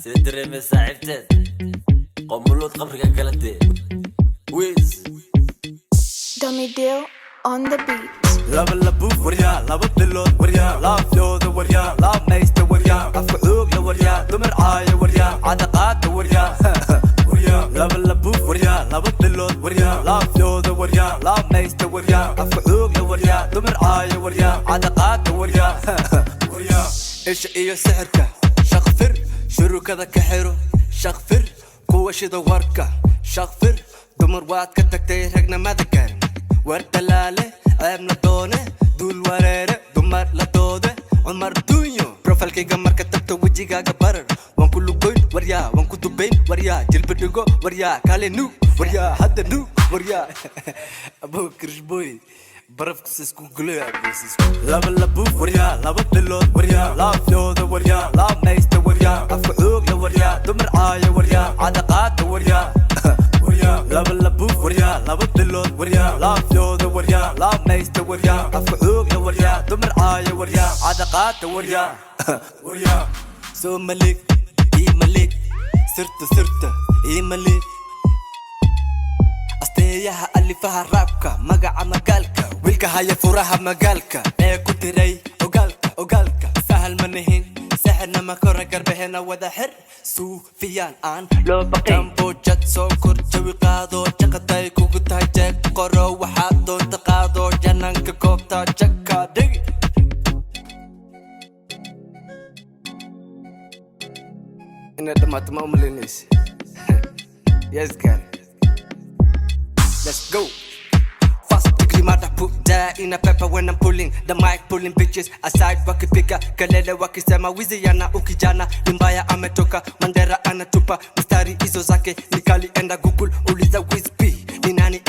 سيدري من صاحبتك قمولوت قبرك كلتي ويز Dummy Deal on the beat. Lava la boof warrior, lava pilot warrior, love yo the warrior, love makes the warrior, afka oog the warrior, dumar aaya warrior, adaqaad the warrior, warrior. Lava la boof warrior, lava pilot warrior, love yo the warrior, love makes the warrior, afka oog the warrior, dumar aaya warrior, adaqaad the warrior, warrior. إيش إيو سحرك شغفر شروكذا كحيرو شغفر قوة شذا وركة شغفر دمر واد كتكتي رقنا ما ذكرن ورتلالة عيبنا دونة دول وريرة دمر لدودة عمر دونيو بروفيل كي قمر كتبتو وجيغا قبرر وانكو لقوين وريا وانكو دبين وريا جلب دقو وريا كالي نو وريا حد نو وريا أبو كرشبوي برفك سيسكو قلويا بيسيسكو لابا لابوف وريا لابا بلوت وريا لاب يوذا وريا لاب ميستا وريا أفكو اوغ وريا دمر عايا وريا عدقات وريا وريا لابا لابوف وريا لابا بلوت وريا لاب يوذا وريا لاب ميستا وريا أفكو اوغ وريا دمر عايا وريا عدقات وريا وريا سو ملك إي ملك سرت إي ملك asteeyaha alifaha raabka magaca magaalka wiilka haya furaha magaalka ee ku tiray ogaalka sahal manihin saxna ma kora garbahena wada xir suufiyaan aan loo baqin boojad soo kor jawi qaado jaqaday kugu tahay jeeg qoro waxaad doonta qaado jananka goobta jagka dhig ina dhamaad ma umaleynaysa yes girl. Let's go. Fast degree mother put that in a pepper when I'm pulling the mic, pulling bitches aside. Waki pika kalele wakisema wizi yana ukijana limbaya ametoka Mandera anatupa mistari hizo zake nikali enda Google uliza Wizz B ni nani